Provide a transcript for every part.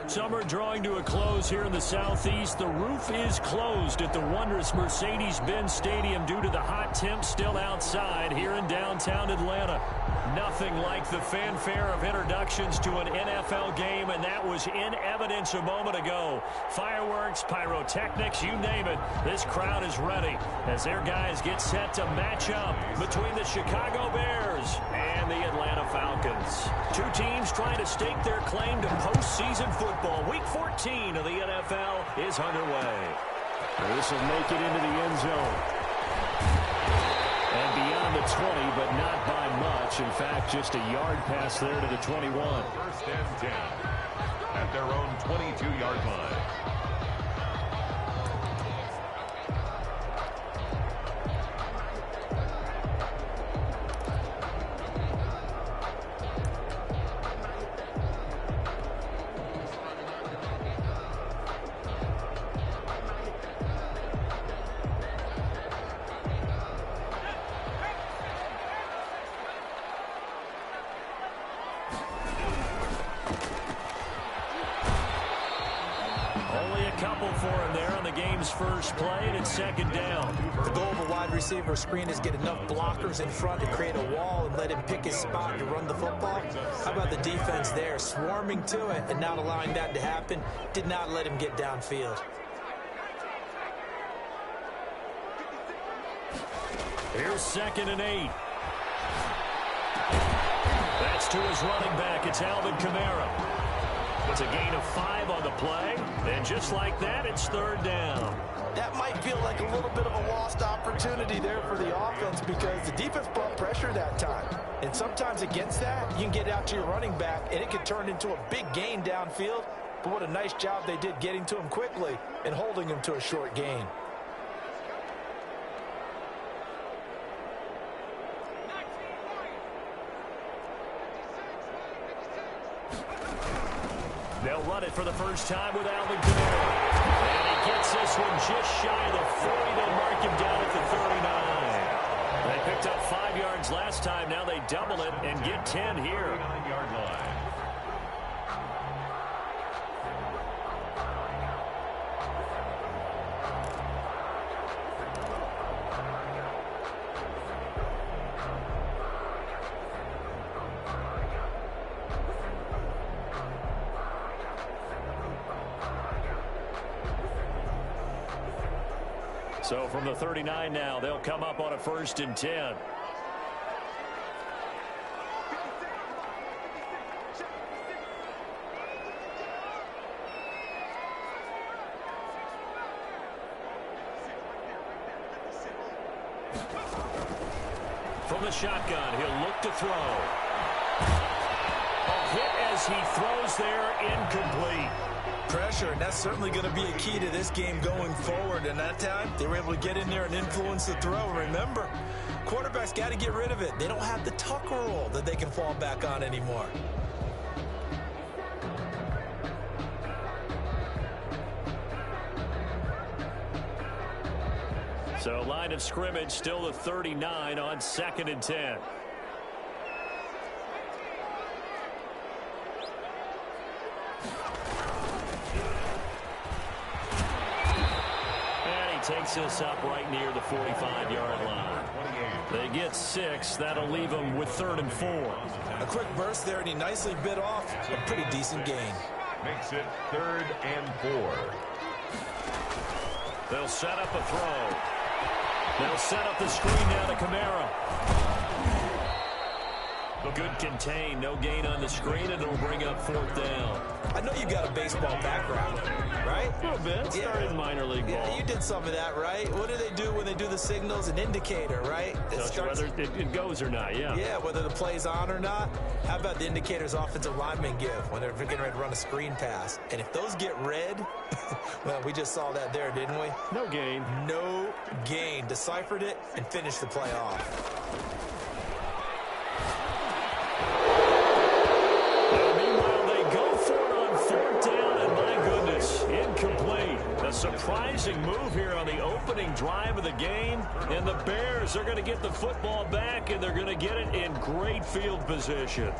Summer drawing to a close here in the southeast. The roof is closed at the wondrous Mercedes-Benz Stadium due to the hot temps still outside here in downtown Atlanta. Nothing like the fanfare of introductions to an NFL game, and that was in evidence a moment ago. Fireworks, pyrotechnics, you name it. This crowd is ready as their guys get set to match up between the Chicago Bears and the Atlanta Falcons. Two teams trying to stake their claim to postseason football. Week 14 of the NFL is underway. This will make it into the end zone. And beyond the 20, but not by much. In fact, just a yard pass there to the 21. First and 10 at their own 22-yard line. First play, and it's second down. The goal of a wide receiver screen is get enough blockers in front to create a wall and let him pick his spot to run the football. How about the defense there, swarming to it and not allowing that to happen? Did not let him get downfield. Here's 2nd and 8. That's to his running back. It's Alvin Kamara. It's a gain of 5 on the play, and just like that, it's 3rd down. That might feel like a little bit of a lost opportunity there for the offense because the defense brought pressure that time. And sometimes against that, you can get out to your running back, and it can turn into a big gain downfield. But what a nice job they did getting to him quickly and holding him to a short gain. They'll run it for the first time with Alvin Kamara. And he gets this one just shy of the 40. They'll mark him down at the 39. They picked up 5 yards last time. Now they double it and get 10 here. 39-yard line. So from the 39 now, they'll come up on a 1st and 10. From the shotgun, he'll look to throw. A hit as he throws there, incomplete. Pressure, and that's certainly going to be a key to this game going forward. And that time, they were able to get in there and influence the throw. Remember, quarterbacks got to get rid of it. They don't have the tuck roll that they can fall back on anymore. So line of scrimmage still the 39 on 2nd and 10. Takes us up right near the 45-yard line. They get 6. That'll leave them with 3rd and 4. A quick burst there, and he nicely bit off a pretty decent gain. Makes it 3rd and 4. They'll set up a throw. They'll set up the screen down to Kamara. Good contain, no gain on the screen, and it'll bring up 4th down. I know you got a baseball background, right? A little bit. Started minor league ball. Yeah, you did some of that, right? What do they do when they do the signals? An indicator, right? Whether it goes or not, yeah. Yeah, whether the play's on or not. How about the indicators offensive linemen give when they're getting ready to run a screen pass? And if those get red, well, we just saw that there, didn't we? No gain. No gain. Deciphered it and finished the play off. A surprising move here on the opening drive of the game, and the Bears are going to get the football back, and they're going to get it in great field position.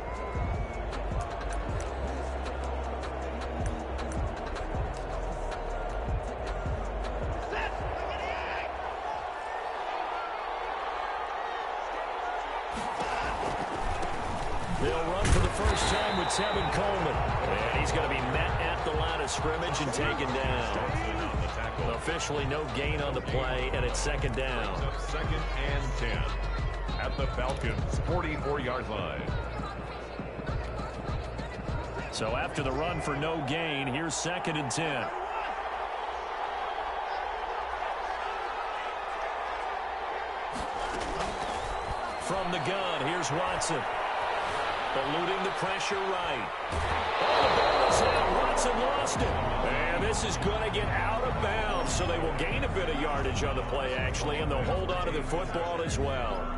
time with Tevin Coleman. And he's going to be met at the line of scrimmage and taken down. Officially no gain on the play, and it's second down. Second and 10 at the Falcons' 44-yard line. So after the run for no gain, here's second and 10. From the gun, here's Watson. Eluding the pressure right. Oh, the ball is out. Watson lost it. And this is going to get out of bounds, so they will gain a bit of yardage on the play, actually, and they'll hold on to the football as well.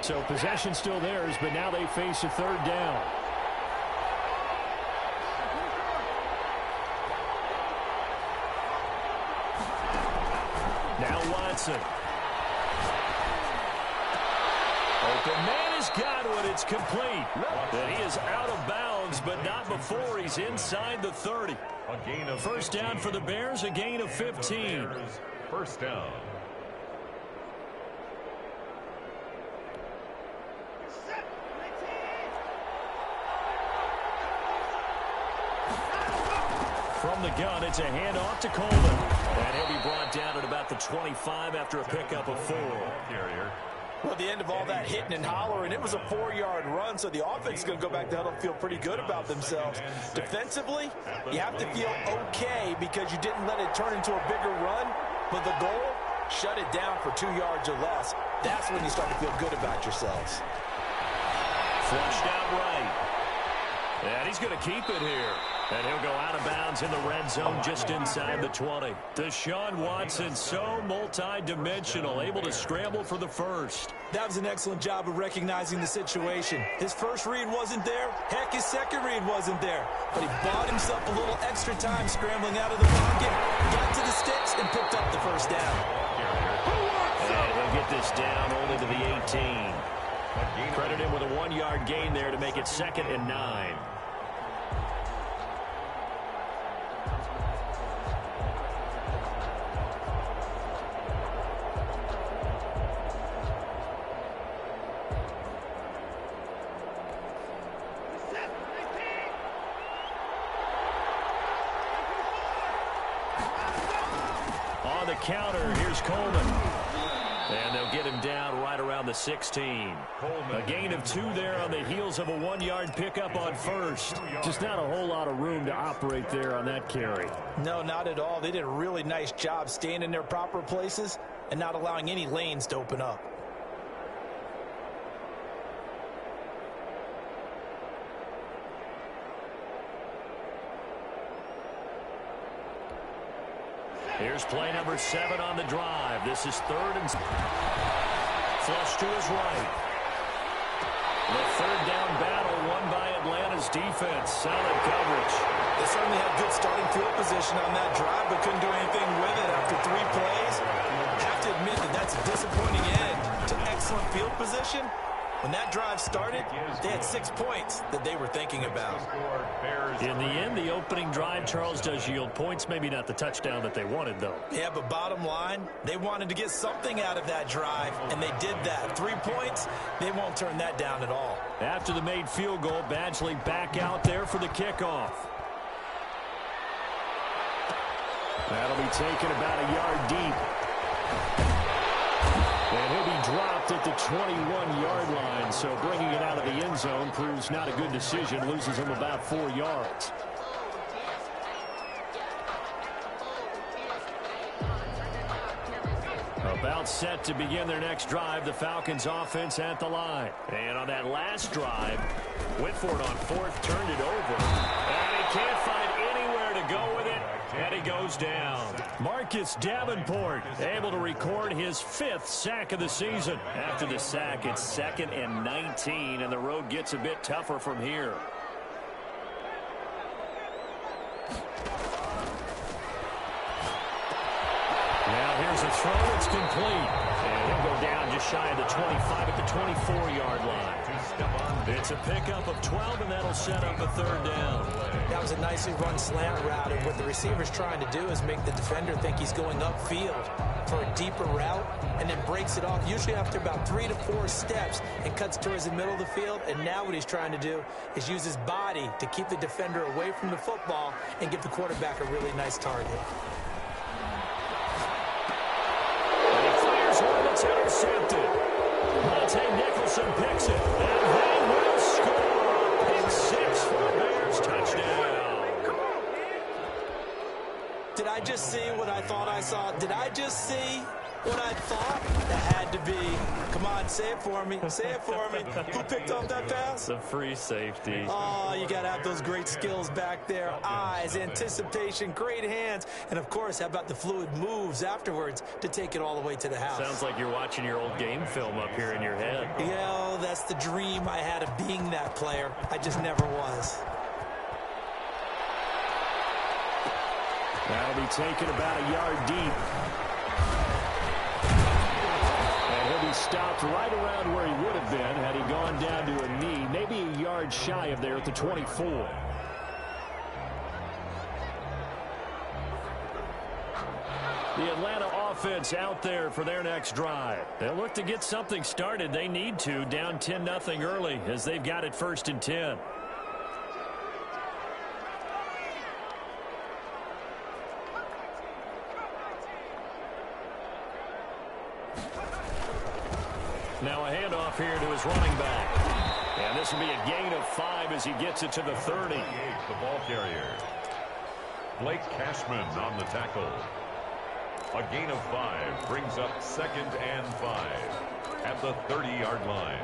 So possession still theirs, but now they face a third down. Now Watson. Open man has got it. It's complete. And he is out of bounds, but not before he's inside the 30. A gain of First down for the Bears, a gain of 15. First down. From the gun, it's a handoff to Coleman. And he'll be brought down at about the 25 after a pickup of 4. Carrier. Well, at the end of all that hitting and hollering, it was a 4-yard run, so the offense is going to go back to huddle and feel pretty good about themselves. Defensively, you have to feel okay because you didn't let it turn into a bigger run, but the goal, shut it down for 2 yards or less. That's when you start to feel good about yourselves. Flushed out right. And he's going to keep it here. And he'll go out of bounds in the red zone just inside the 20. Deshaun Watson, so multi-dimensional, able to scramble for the first. That was an excellent job of recognizing the situation. His first read wasn't there. Heck, his second read wasn't there. But he bought himself a little extra time scrambling out of the pocket, got to the sticks, and picked up the first down. And he'll get this down only to the 18. Credit him with a 1-yard gain there to make it second and 9. On the counter, here's Coleman. And they'll get him down right around the 16. A gain of 2 there on the heels of a 1-yard pickup on first. Just not a whole lot of room to operate there on that carry. No, not at all. They did a really nice job staying in their proper places and not allowing any lanes to open up. Here's play number 7 on the drive. This is third and flush to his right. The third down battle won by Atlanta's defense. Solid coverage. They certainly had good starting field position on that drive, but couldn't do anything with it after 3 plays. I have to admit that that's a disappointing end to excellent field position. When that drive started, they had 6 points that they were thinking about. In the end, the opening drive, Charles, does yield points. Maybe not the touchdown that they wanted, though. Yeah, but bottom line, they wanted to get something out of that drive, and they did that. 3 points, they won't turn that down at all. After the made field goal, Badgley back out there for the kickoff. That'll be taken about a yard deep. And he'll be dropped at the 21-yard line, so bringing it out of the end zone proves not a good decision, loses him about 4 yards. About set to begin their next drive, the Falcons offense at the line. And on that last drive, went for it on 4th, turned it over. And he can't find anywhere to go with it, and he goes down. Marcus Davenport able to record his 5th sack of the season. After the sack, it's 2nd and 19, and the road gets a bit tougher from here. Now here's a throw. It's complete. And he'll go down just shy of the 25 at the 24-yard line. It's a pickup of 12, and that'll set up a third down. That was a nicely run slant route, and what the receiver's trying to do is make the defender think he's going upfield. for a deeper route and then breaks it off, usually after about 3 to 4 steps, and cuts towards the middle of the field. And now what he's trying to do is use his body to keep the defender away from the football and give the quarterback a really nice target. And he fires one that's intercepted. Monte Nicholson picks it, and they will score. Pick 6 for the Bears. Touchdown. Did I just see what I thought I saw? Did I just see what I thought? That had to be. Come on, say it for me. Say it for me. Who picked off that pass? The free safety. Oh, you got to have those great skills back there. Eyes, anticipation, great hands. And, of course, how about the fluid moves afterwards to take it all the way to the house? Sounds like you're watching your old game film up here in your head. Yeah, that's the dream I had of being that player. I just never was. That'll be taken about a yard deep. And he'll be stopped right around where he would have been had he gone down to a knee, maybe a yard shy of there at the 24. The Atlanta offense out there for their next drive. They'll look to get something started. They need to, down 10-0 early as they've got it 1st and 10. Now a handoff here to his running back. And this will be a gain of 5 as he gets it to the 30. The ball carrier. Blake Cashman on the tackle. A gain of 5 brings up 2nd and 5 at the 30-yard line.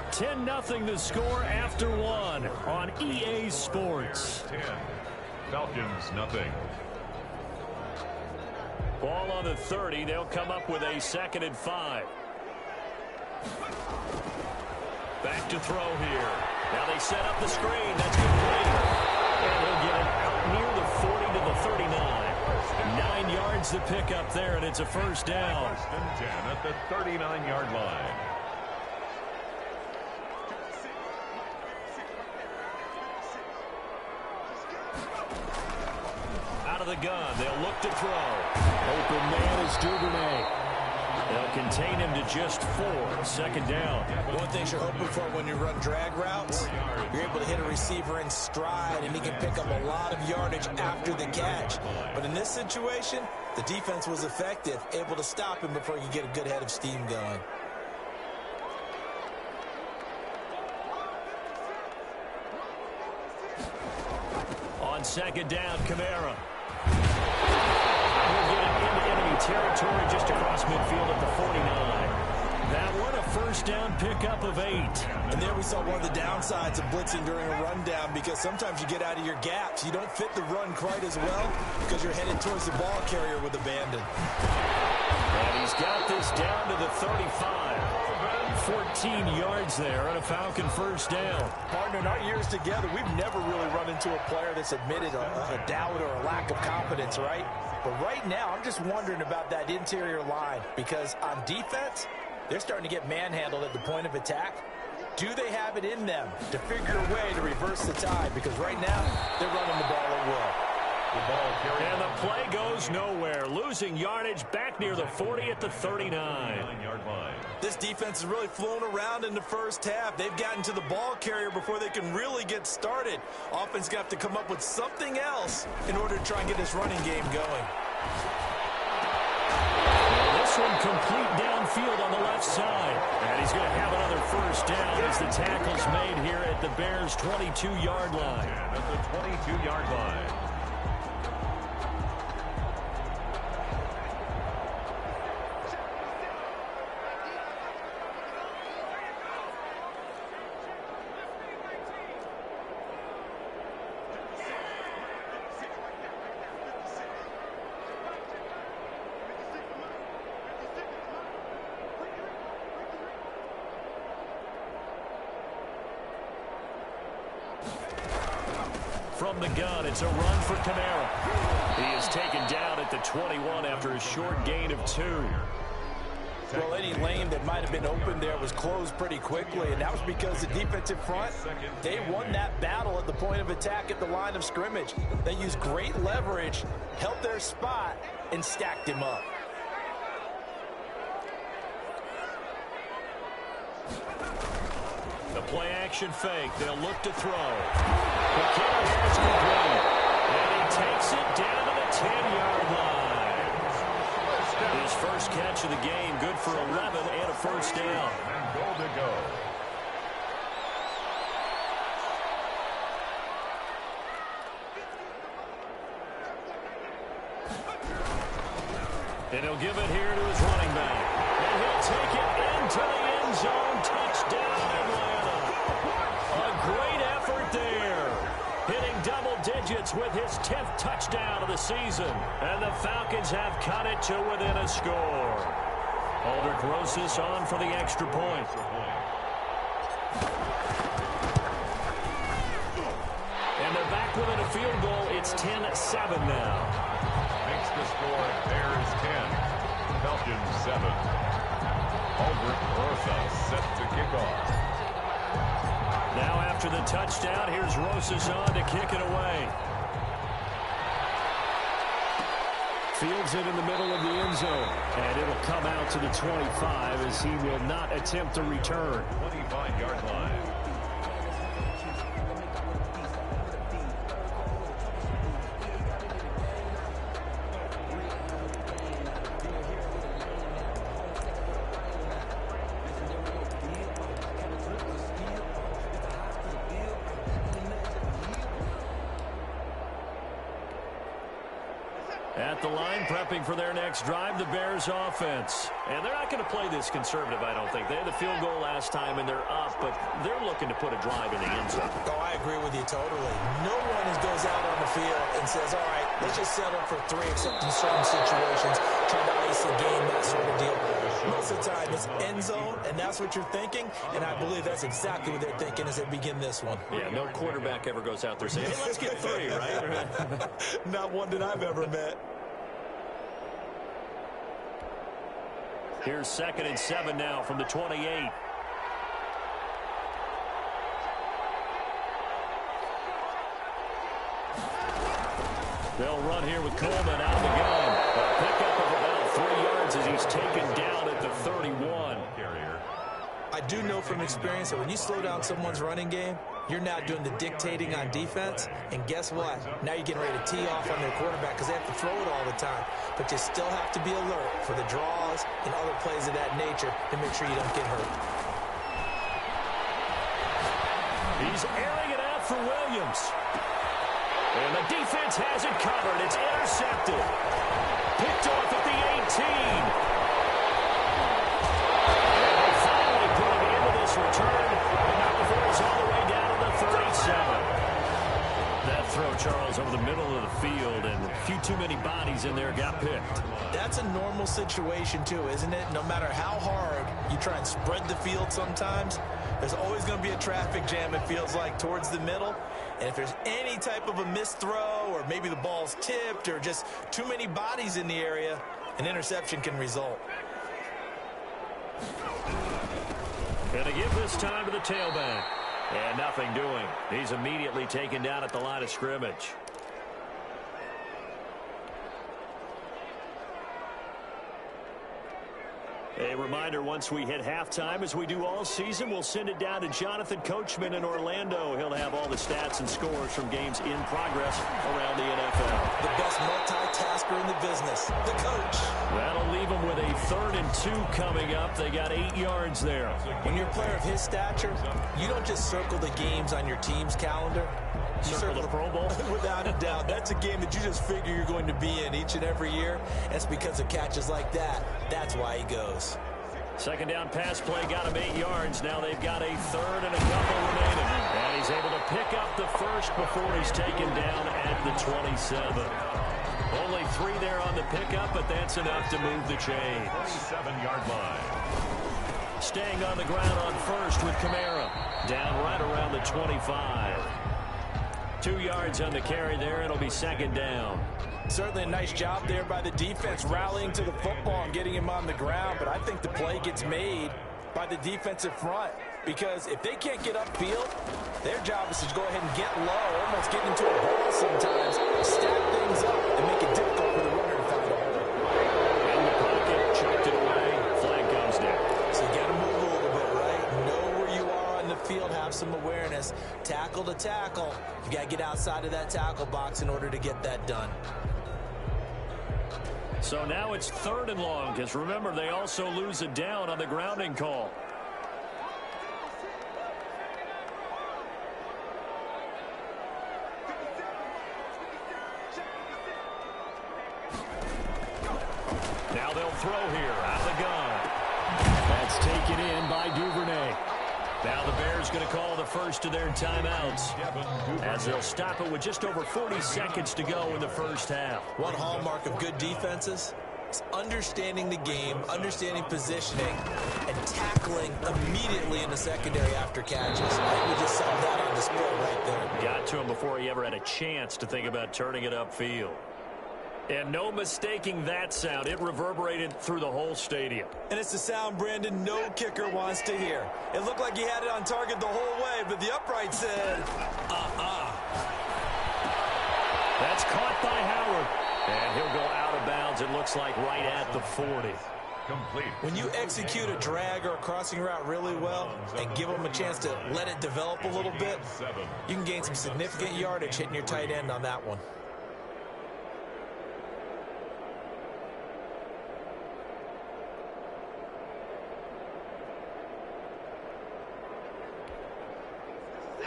$10-0 the score after 1 on EA Sports. 10. Falcons, nothing. Ball on the 30. They'll come up with a 2nd and 5. Back to throw here. Now they set up the screen. That's complete. And he'll get it out near the 40 to the 39. 9 yards to pick up there, and it's a 1st down. 1st and 10 at the 39-yard line. Out of the gun, they'll look to throw. Open man is Duvernay. They'll contain him to just 4. 2nd down. One thing you're hoping for when you run drag routes, you're able to hit a receiver in stride, and he can pick up a lot of yardage after the catch. But in this situation, the defense was effective, able to stop him before he could get a good head of steam going. On 2nd down, Kamara. We'll get it into enemy territory just across midfield at the 49. That one, a 1st down pickup of 8. And there we saw one of the downsides of blitzing during a rundown, because sometimes you get out of your gaps. You don't fit the run quite as well because you're headed towards the ball carrier with abandon. And he's got this down to the 35. 14 yards there on a Falcon 1st down. Partner, in our years together, we've never really run into a player that's admitted a doubt or a lack of confidence, right? But right now, I'm just wondering about that interior line, because on defense, they're starting to get manhandled at the point of attack. Do they have it in them to figure a way to reverse the tide? Because right now, they're running the ball at will. And the play goes nowhere. Losing yardage back near the 40 at the 39-yard line. This defense has really flown around in the first half. They've gotten to the ball carrier before they can really get started. Offense going to have to come up with something else in order to try and get this running game going. This one complete downfield on the left side. And he's going to have another 1st down as the tackle's made here at the Bears' 22-yard line. At the 22-yard line. From the gun, it's a run for Kamara. He is taken down at the 21 after a short gain of 2. Well, any lane that might have been open there was closed pretty quickly, and that was because the defensive front, they won that battle at the point of attack at the line of scrimmage. They used great leverage, held their spot, and stacked him up. The play action fake. They'll look to throw. The kick is complete. And he takes it down to the 10-yard line. His first catch of the game, good for 11 and a first down. And goal to go. And he'll give it here to his running back. And he'll take it into the end zone. Touchdown, Atlanta. A great effort there. Hitting double digits with his 10th touchdown of the season. And the Falcons have cut it to within a score. Aldrich Rosas on for the extra point. And they're back within a field goal. It's 10-7 now. Makes the score Bears 10, Falcons 7. Aldrich Rosas set to kick off. Now after the touchdown, here's Rosas on to kick it away. Fields it in the middle of the end zone. And it'll come out to the 25 as he will not attempt to return. 25-yard line. At the line, prepping for their next drive, the Bears offense. And they're not going to play this conservative, I don't think. They had the field goal last time, and they're up, but they're looking to put a drive in the end zone. Oh, I agree with you totally. No one goes out on the field and says, all right, let's just settle for 3, except in certain situations, trying to ice the game, that sort of deal. Most of the time, it's end zone, and that's what you're thinking, and I believe that's exactly what they're thinking as they begin this one. Yeah, no quarterback ever goes out there saying, hey, let's get 3, right? Not one that I've ever met. Here's 2nd and 7 now from the 28. They'll run here with Coleman out of the gun. A pickup of about 3 yards as he's taken down at the 31. I do know from experience that when you slow down someone's running game, you're now doing the dictating on defense, and guess what? Now you're getting ready to tee off on their quarterback because they have to throw it all the time. But you still have to be alert for the draws and other plays of that nature to make sure you don't get hurt. He's airing it out for Williams. And the defense has it covered. It's intercepted. Picked off at the 18. And they finally put him into this return. And not before he's all the way down to the 37. That throw, Charles, over the middle of the field, and a few too many bodies in there got picked. That's a normal situation, too, isn't it? No matter how hard you try and spread the field sometimes, there's always going to be a traffic jam, it feels like, towards the middle. And if there's any type of a missed throw, or maybe the ball's tipped, or just too many bodies in the area, an interception can result. Going to give this time to the tailback. And nothing doing. He's immediately taken down at the line of scrimmage. A reminder, once we hit halftime, as we do all season, we'll send it down to Jonathan Coachman in Orlando. He'll have all the stats and scores from games in progress around the NFL. The best multitasker in the business, the coach. That'll leave them with a 3rd and 2 coming up. They got 8 yards there. When you're a player of his stature, you don't just circle the games on your team's calendar. You circle the Pro Bowl? Without a doubt. That's a game that you just figure you're going to be in each and every year. That's because of catches like that. That's why he goes. 2nd down pass play got him 8 yards. Now they've got a 3rd and a couple remaining. And he's able to pick up the first before he's taken down at the 27. Only 3 there on the pickup, but that's enough to move the chains. 27-yard line. Staying on the ground on first with Kamara. Down right around the 25. 2 yards on the carry there. It'll be second down. Certainly a nice job there by the defense rallying to the football and getting him on the ground, but I think the play gets made by the defensive front because if they can't get upfield, their job is to go ahead and get low, almost get into a ball sometimes, stack things up, and make it difficult for the runner to find a hole. In the pocket, chucked it away, flag comes down. So you got to move a little bit, right? Know where you are on the field, have some awareness. Tackle to tackle. You got to get outside of that tackle box in order to get that done. So now it's 3rd and long, because remember, they also lose a down on the grounding call. Now they'll throw here out of the gun. That's taken in by Duvernay. Now the Bears going to call the first of their timeouts as they'll stop it with just over 40 seconds to go in the first half. One hallmark of good defenses is understanding the game, understanding positioning, and tackling immediately in the secondary after catches. I think we just saw that on display right there. Got to him before he ever had a chance to think about turning it upfield. And no mistaking that sound. It reverberated through the whole stadium. And it's the sound Brandon no kicker wants to hear. It looked like he had it on target the whole way, but the upright said, That's caught by Howard. And he'll go out of bounds, it looks like, right at the 40. Complete. When you execute a drag or a crossing route really well and give them a chance to let it develop a little bit, you can gain some significant yardage hitting your tight end on that one.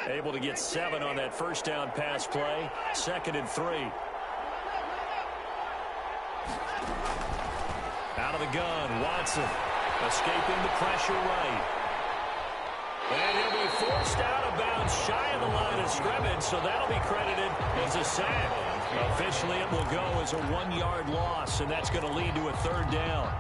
Able to get 7 on that first down pass play. 2nd and 3. Out of the gun, Watson escaping the pressure right. And he'll be forced out of bounds shy of the line of scrimmage, so that'll be credited as a sack. Officially, it will go as a 1-yard loss, and that's going to lead to a 3rd down.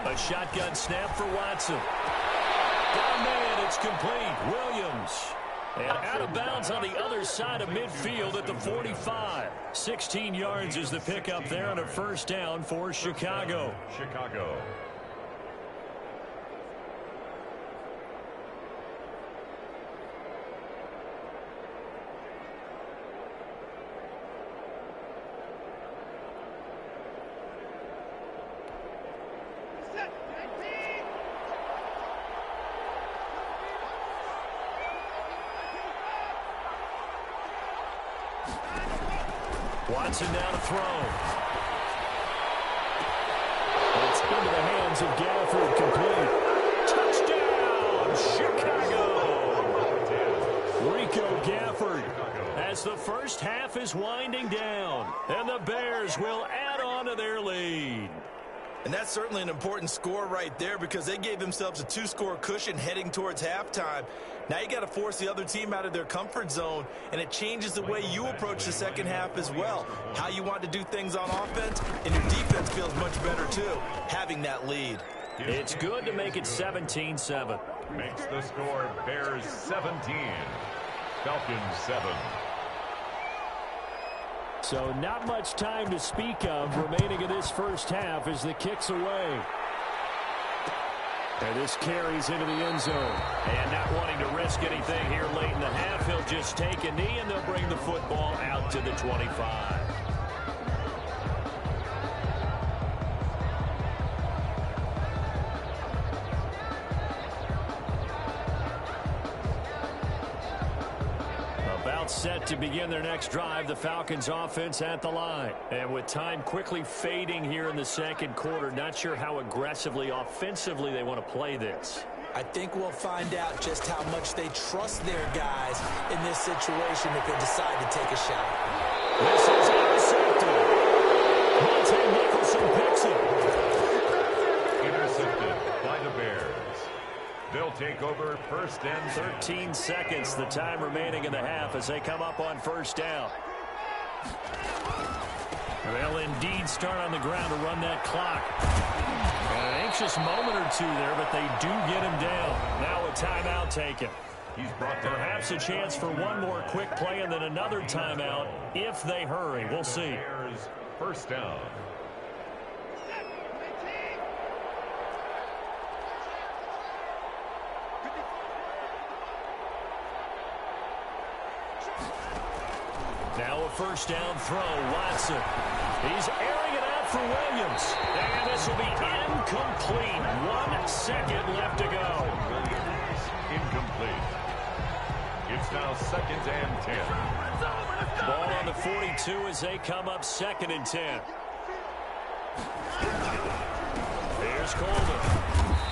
A shotgun snap for Watson. Down man, it's complete. Williams. And out of bounds on the other side of midfield at the 45. 16 yards is the pickup there on a first down for Chicago. Watson now to throw. It's into the hands of Gafford, complete. Touchdown, Chicago! Rico Gafford as the first half is winding down, and the Bears will add on to their lead. And that's certainly an important score right there because they gave themselves a 2-score cushion heading towards halftime. Now you got to force the other team out of their comfort zone, and it changes the way you approach the second half as well. How you want to do things on offense, and your defense feels much better too, having that lead. It's good to make it 17-7. Makes the score Bears 17, Falcons 7. So not much time to speak of remaining in this first half as the kick's away. And this carries into the end zone. And not wanting to risk anything here late in the half, he'll just take a knee and they'll bring the football out to the 25. Set to begin their next drive, the Falcons offense at the line. And with time quickly fading here in the second quarter, not sure how aggressively, offensively they want to play this. I think we'll find out just how much they trust their guys in this situation if they decide to take a shot. This is intercepted. Monte Nicholson picks it. Intercepted by the Bears. They'll take over first and 13 seconds, the time remaining in the half as they come up on first down. They'll indeed start on the ground to run that clock. An anxious moment or two there, but they do get him down. Now a timeout taken. he's brought down. Perhaps a chance for one more quick play and then another timeout if they hurry. We'll see. First down. Now a first down throw. Watson. He's airing it out for Williams. And this will be incomplete. 1 second left to go. Incomplete. It's now second and 10. Ball on the 42 as they come up second and 10. Here's Coleman.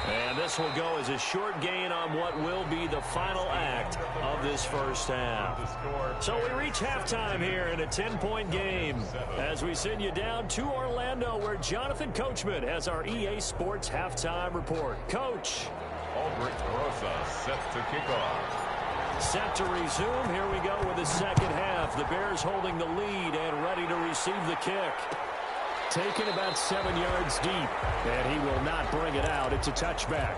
And this will go as a short gain on what will be the final act of this first half. So we reach halftime here in a 10-point game as we send you down to Orlando where Jonathan Coachman has our EA Sports halftime report. Coach. Aldrich Rosa set to kick off. Set to resume. Here we go with the second half. The Bears holding the lead and ready to receive the kick. Taken about 7 yards deep, and he will not bring it out. It's a touchback.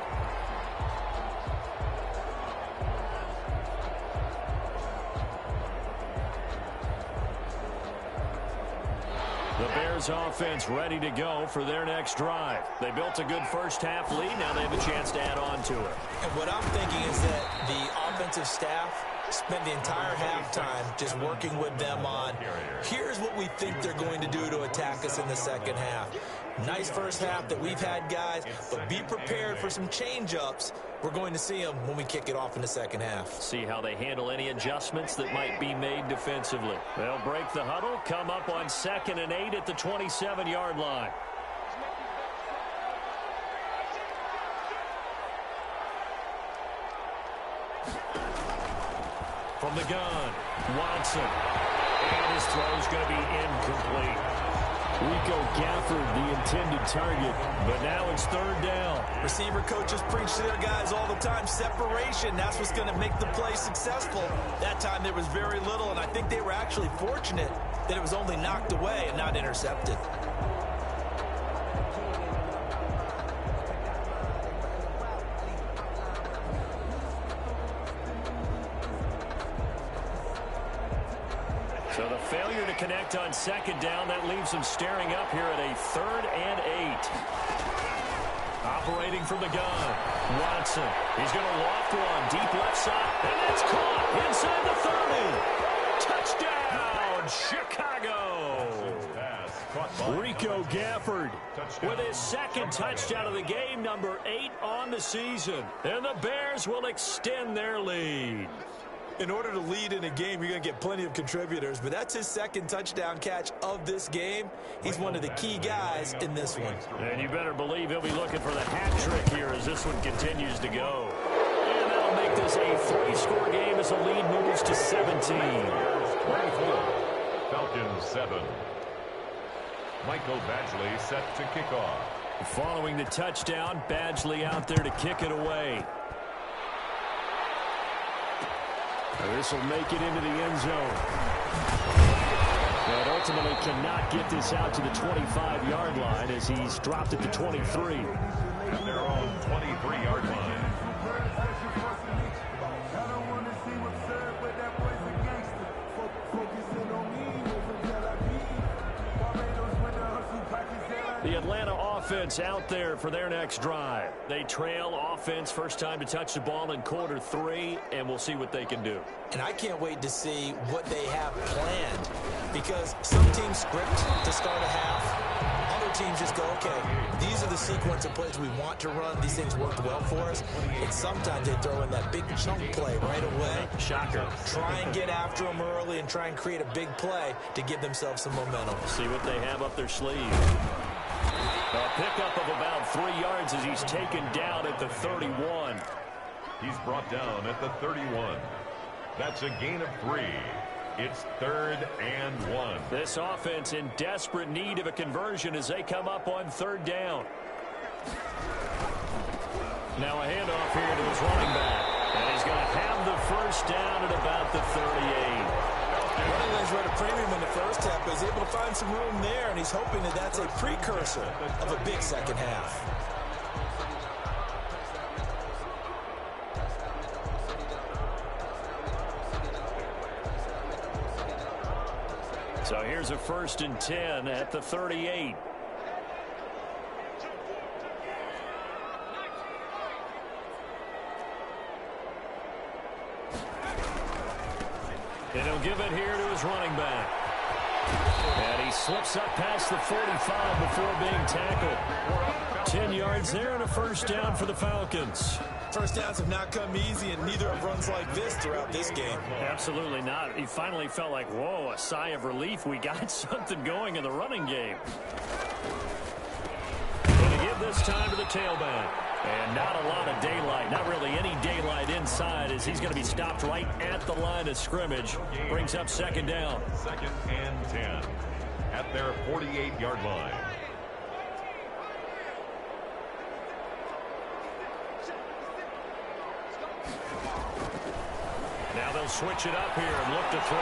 The Bears offense ready to go for their next drive. They built a good first half lead. Now they have a chance to add on to it. And what I'm thinking is that the offensive staff spent the entire halftime just working with them on, here's what we think they're going to do to attack us in the second half. Nice first half that we've had, guys, but be prepared for some change-ups. We're going to see them when we kick it off in the second half. See how they handle any adjustments that might be made defensively. They'll break the huddle, come up on 2nd and 8 at the 27-yard line. From the gun, Watson. And his throw's going to be incomplete. Rico Gafford, the intended target, but now it's third down. Receiver coaches preach to their guys all the time. Separation, that's what's going to make the play successful. That time there was very little, and I think they were actually fortunate that it was only knocked away and not intercepted. So the failure to connect on second down, that leaves them staring up here at a 3rd and 8. Operating from the gun, Watson. He's going to loft one, deep left side, and that's caught inside the 30. Touchdown, Chicago. Rico Gafford with his second touchdown of the game, number 8 on the season. And the Bears will extend their lead. In order to lead in a game, you're going to get plenty of contributors, but that's his second touchdown catch of this game. He's one of the key guys in this one. And you better believe he'll be looking for the hat trick here as this one continues to go. And that'll make this a 3-score game as the lead moves to 17. 24. Falcons 7. Michael Badgley set to kick off. Following the touchdown, Badgley out there to kick it away. This will make it into the end zone. But ultimately cannot get this out to the 25-yard line as he's dropped at the 23. At their own 23-yard line. The Atlanta offense out there for their next drive. They trail offense, first time to touch the ball in quarter 3, and we'll see what they can do. And I can't wait to see what they have planned, because some teams script to start a half. Other teams just go, okay, these are the sequence of plays we want to run. These things worked well for us. And sometimes they throw in that big chunk play right away. Shocker. Try and get after them early and try and create a big play to give themselves some momentum. See what they have up their sleeve. A pickup of about 3 yards as he's taken down at the 31. He's brought down at the 31. That's a gain of 3. It's 3rd and 1. This offense in desperate need of a conversion as they come up on 3rd down. Now a handoff here to his running back. And he's going to have the first down at about the 38. Running lanes were at a premium in the first half, but he's able to find some room there, and he's hoping that that's a precursor of a big second half. So here's a 1st and 10 at the 38. And he'll give it here to his running back. And he slips up past the 45 before being tackled. 10 yards there and a first down for the Falcons. First downs have not come easy, and neither have runs like this throughout this game. Absolutely not. He finally felt like, whoa, a sigh of relief. We got something going in the running game. Going to give this time to the tailback. And not a lot of daylight, not really any daylight inside, as he's going to be stopped right at the line of scrimmage. Brings up 2nd down. 2nd and 10 at their 48-yard line. Now they'll switch it up here and look to throw.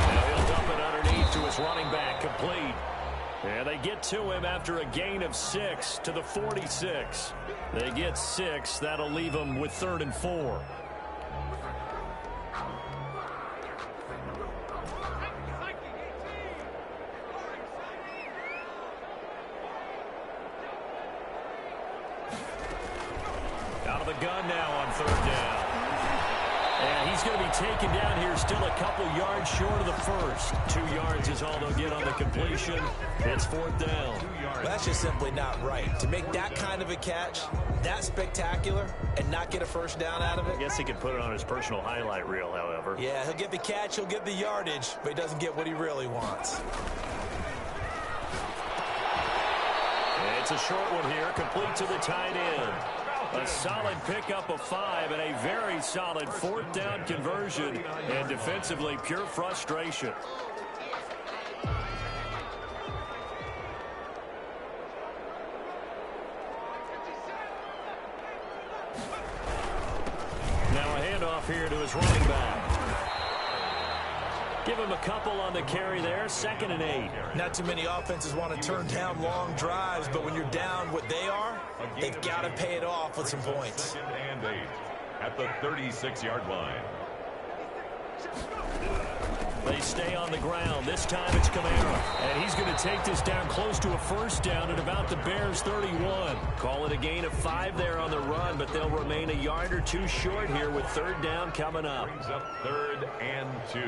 Now he'll dump it underneath to his running back, complete. And they get to him after a gain of 6 to the 46. They get 6. That'll leave them with 3rd and 4. Out of the gun now on 3rd down. And he's going to be taken down here, still a couple yards short of the first. 2 yards is all they'll get on the completion. It's 4th down. That's just simply not right. To make that kind of a catch, that spectacular, and not get a first down out of it. I guess he could put it on his personal highlight reel, however. Yeah, he'll get the catch, he'll get the yardage, but he doesn't get what he really wants. It's a short one here, complete to the tight end. A solid pickup of 5 and a very solid 4th down conversion, and defensively pure frustration. Now a handoff here to his running back. Give him a couple on the carry there. 2nd and 8. Not too many offenses want to turn down long drives, but when you're down what they are, they've got to pay it off with some points. 2nd and 8 at the 36-yard line. They stay on the ground. This time it's Kamara. And he's going to take this down close to a first down at about the Bears' 31. Call it a gain of 5 there on the run, but they'll remain a yard or 2 short here with 3rd down coming up. Brings up 3rd and 2.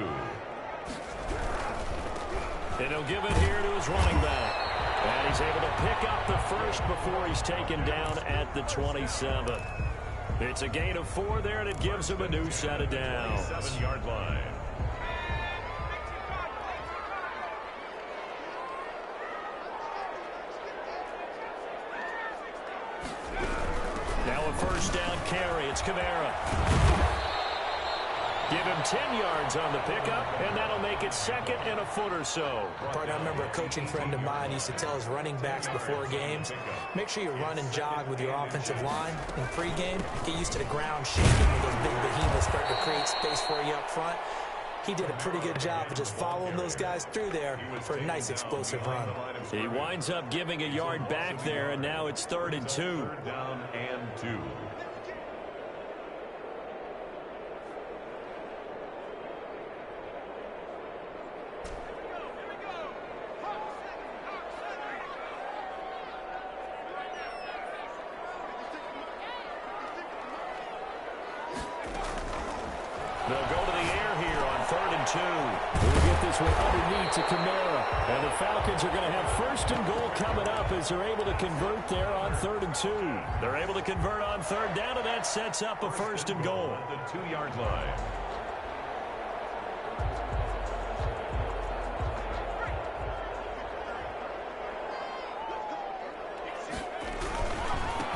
And he'll give it here to his running back. And he's able to pick up the first before he's taken down at the 27. It's a gain of 4 there, and it gives him a new set of downs. 7-yard line. Now a first down carry. It's Kamara. Give him 10 yards on the pickup, and that'll make it 2nd and a foot or so. Partner, I remember a coaching friend of mine used to tell his running backs before games, make sure you run and jog with your offensive line in pregame. Get used to the ground shaking when those big behemoths start to create space for you up front. He did a pretty good job of just following those guys through there for a nice explosive run. He winds up giving a yard back there, and now it's 3rd and 2. 3rd down and 2. They'll go to the air here on 3rd and 2. We'll get this one underneath to Kamara. And the Falcons are going to have 1st and goal coming up as they're able to convert there on 3rd and 2. They're able to convert on 3rd down, and that sets up a 1st and goal. The 2-yard line.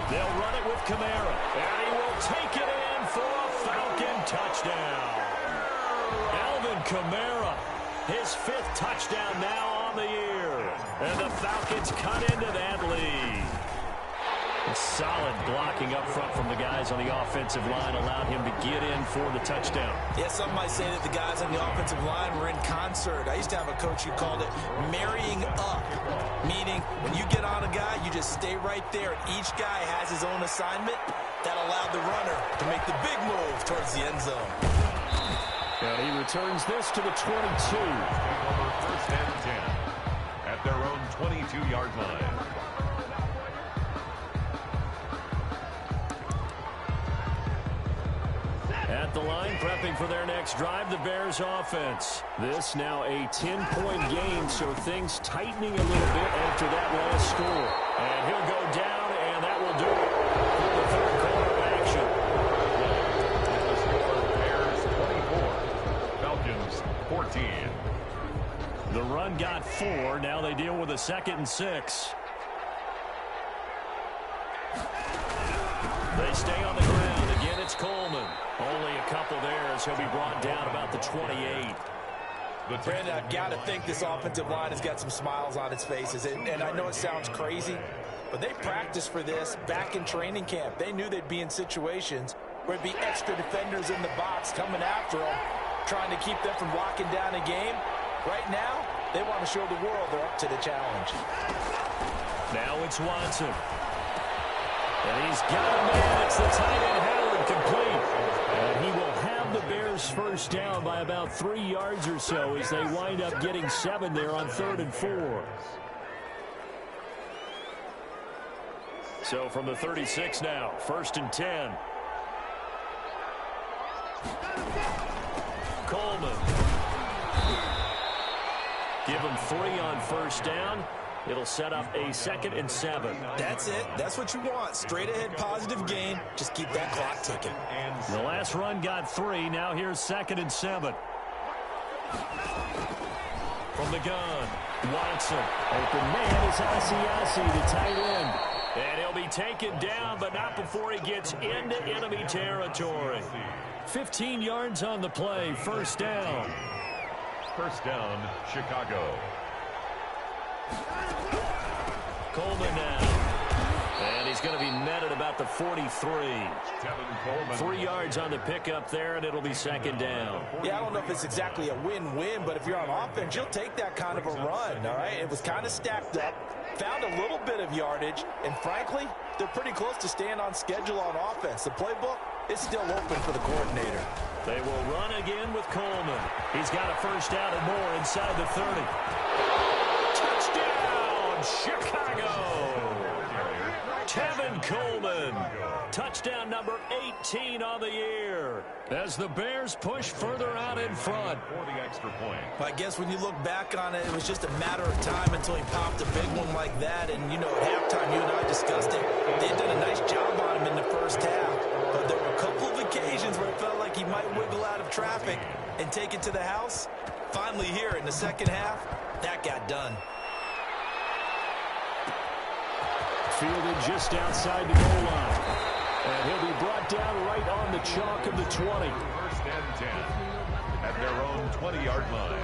They'll run it with Kamara. And he will take it in for a Falcon touchdown. Alvin Kamara, his 5th touchdown now on the year. And the Falcons cut into that lead. Solid blocking up front from the guys on the offensive line allowed him to get in for the touchdown. Yeah, some might say that the guys on the offensive line were in concert. I used to have a coach who called it marrying up, meaning when you get on a guy, you just stay right there. Each guy has his own assignment that allowed the runner to make the big move towards the end zone. And he returns this to the 22. First and 10 at their own 22-yard line. At the line, prepping for their next drive, the Bears offense. This now a 10-point game, so things tightening a little bit after that last score. And he'll go down, and that will do it for the third quarter of action. The score, Bears 24, Falcons 14. The run got 4. Now they deal with a 2nd and 6. They stay on the ground. Again, it's Coleman. Only a couple there as he'll be brought down about the 28. Brandon, I've got to think this offensive line has got some smiles on its faces. And I know it sounds crazy, but they practiced for this back in training camp. They knew they'd be in situations where it'd be extra defenders in the box coming after them, trying to keep them from locking down a game. Right now, they want to show the world they're up to the challenge. Now it's Watson. And he's got a man. It's the tight end, Howard, complete. And he will have the Bears first down by about 3 yards or so as they wind up getting 7 there on 3rd and 4. So from the 36 now, 1st and 10. Coleman. Give him 3 on 1st down. It'll set up a 2nd and 7. That's it. That's what you want. Straight ahead positive game. Just keep that clock ticking. The last run got 3. Now here's 2nd and 7. From the gun, Watson. Open man is Asiasi, the tight end. And he'll be taken down, but not before he gets into enemy territory. 15 yards on the play. 1st down. First down, Chicago. Coleman now. And he's going to be met at about the 43. 3 yards on the pickup there, and it'll be 2nd down. Yeah, I don't know if it's exactly a win-win, but if you're on offense, you'll take that kind of a run, all right? It was kind of stacked up, found a little bit of yardage, and frankly, they're pretty close to staying on schedule on offense. The playbook is still open for the coordinator. They will run again with Coleman. He's got a 1st down and more inside the 30. Touchdown, Chicago! Tevin Coleman. Touchdown number 18 on the year as the Bears push further out in front. For the extra point. I guess when you look back on it, it was just a matter of time until he popped a big one like that. And, you know, at halftime, you and I discussed it. They had done a nice job on him in the 1st half. But there were a couple of occasions where it felt like he might wiggle out of traffic and take it to the house. Finally here in the 2nd half, that got done. Fielded just outside the goal line. And he'll be brought down right on the chalk of the 20. 1st and 10 at their own 20-yard line.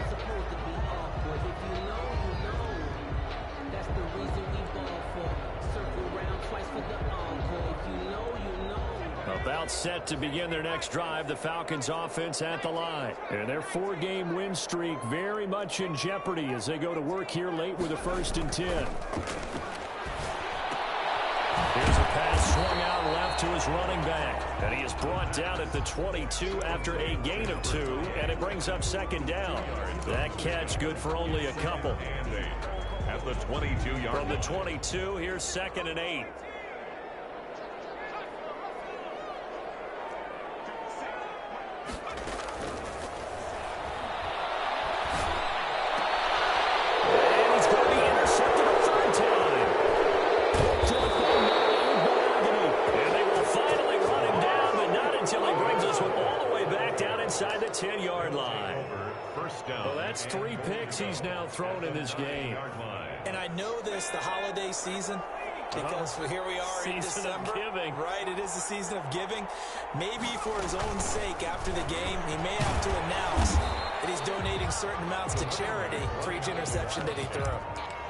About set to begin their next drive, the Falcons offense at the line. And their 4-game win streak very much in jeopardy as they go to work here late with a 1st and 10. Here's a pass swung out left to his running back. And he is brought down at the 22 after a gain of 2. And it brings up 2nd down. That catch good for only a couple. At the 22-yard From the 22, here's 2nd and 8. Inside the 10-yard line. First down. Well, that's 3 picks he's now thrown in this game. And I know this, the holiday season, because here we are in December. Season of giving. Right, it is the season of giving. Maybe for his own sake after the game, he may have to announce that he's donating certain amounts to charity for each interception that he threw.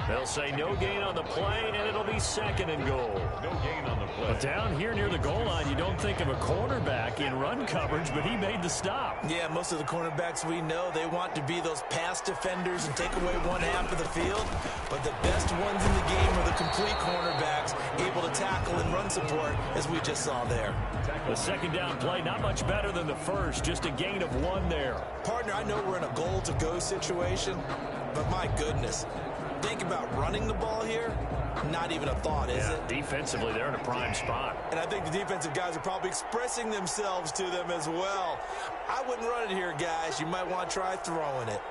They'll say no gain on the play, and it'll be 2nd and goal. No gain on the play. But down here near the goal line, you don't think of a cornerback in run coverage, but he made the stop. Yeah, most of the cornerbacks we know, they want to be those pass defenders and take away one half of the field. But the best ones in the game are the complete cornerbacks, able to tackle and run support, as we just saw there. The 2nd down play, not much better than the first, just a gain of 1 there. Partner, I know we're in a goal-to-go situation, but my goodness, think about running the ball here. Not even a thought, is it? Defensively, they're in a prime spot. And I think the defensive guys are probably expressing themselves to them as well. I wouldn't run it here, guys. You might want to try throwing it.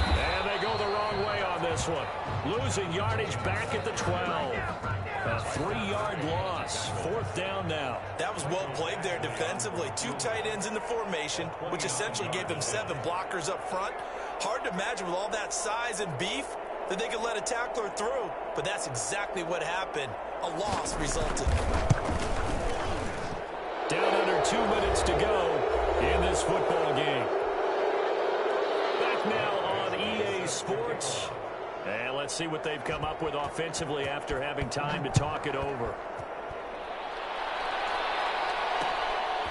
And they go the wrong way on this one. Losing yardage back at the 12. A 3-yard loss. 4th down now. That was well played there defensively. 2 tight ends in the formation, which essentially gave them 7 blockers up front. Hard to imagine with all that size and beef that they could let a tackler through. But that's exactly what happened. A loss resulted. Down under 2 minutes to go in this football game. Back now on EA Sports. And let's see what they've come up with offensively after having time to talk it over.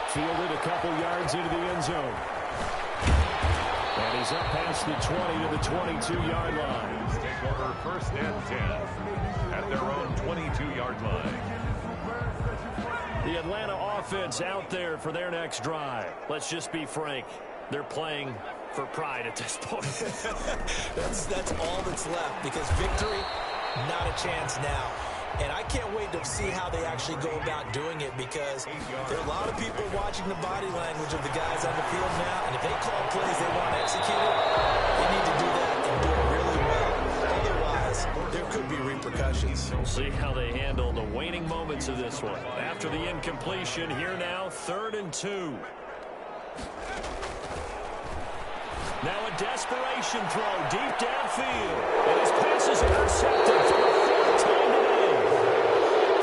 Fielded a couple yards into the end zone. And he's up past the 20 to the 22-yard line. Take over 1st and 10 at their own 22-yard line. The Atlanta offense out there for their next drive. Let's just be frank. They're playing for pride at this point. That's all that's left, because victory, not a chance now. And I can't wait to see how they actually go about doing it, because there are a lot of people watching the body language of the guys on the field now, and if they call plays they want executed, they need to do that and do it really well. Otherwise, there could be repercussions. We'll see how they handle the waning moments of this one. After the incompletion, here now, 3rd and 2. Now a desperation throw deep downfield. And his pass is intercepted for the 4th time today.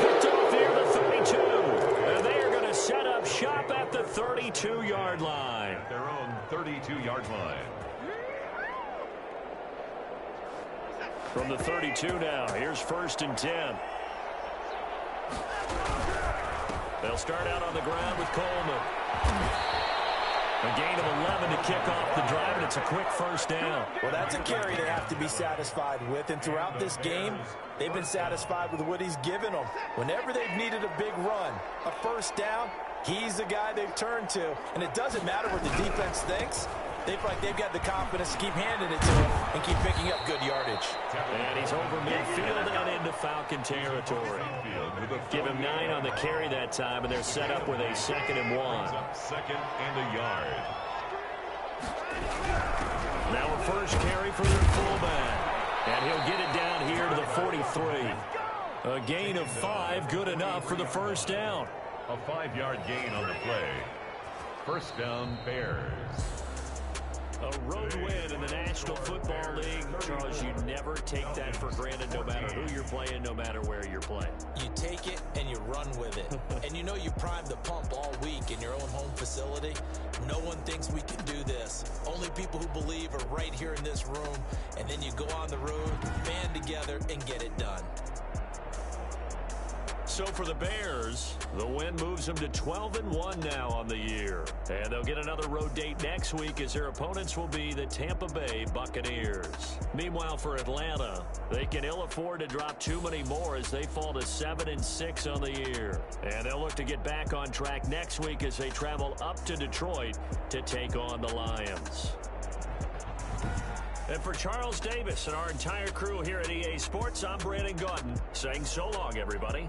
Picked off here at the 32. And they are going to set up shop at the 32-yard line. At their own 32-yard line. From the 32 now, here's 1st and 10. They'll start out on the ground with Coleman. A gain of 11 to kick off the drive, and it's a quick 1st down. Well, that's a carry they have to be satisfied with, and throughout this game, they've been satisfied with what he's given them. Whenever they've needed a big run, a 1st down, he's the guy they've turned to. And it doesn't matter what the defense thinks. They feel like they've got the confidence to keep handing it to him and keep picking up good yardage. And he's over midfield and into Falcon territory. Give him 9 on the carry that time, and they're set up with a 2nd and 1. 2nd and a yard. Now a first carry for their fullback. And he'll get it down here to the 43. A gain of 5, good enough for the 1st down. A 5-yard gain on the play. 1st down, Bears. A road win in the National Football League. Charles, you never take that for granted, no matter who you're playing, no matter where you're playing. You take it and you run with it. And you know you primed the pump all week in your own home facility. No one thinks we can do this. Only people who believe are right here in this room. And then you go on the road, band together, and get it done. So for the Bears, the win moves them to 12-1 now on the year. And they'll get another road date next week as their opponents will be the Tampa Bay Buccaneers. Meanwhile, for Atlanta, they can ill afford to drop too many more as they fall to 7-6 on the year. And they'll look to get back on track next week as they travel up to Detroit to take on the Lions. And for Charles Davis and our entire crew here at EA Sports, I'm Brandon Gaudin saying so long, everybody.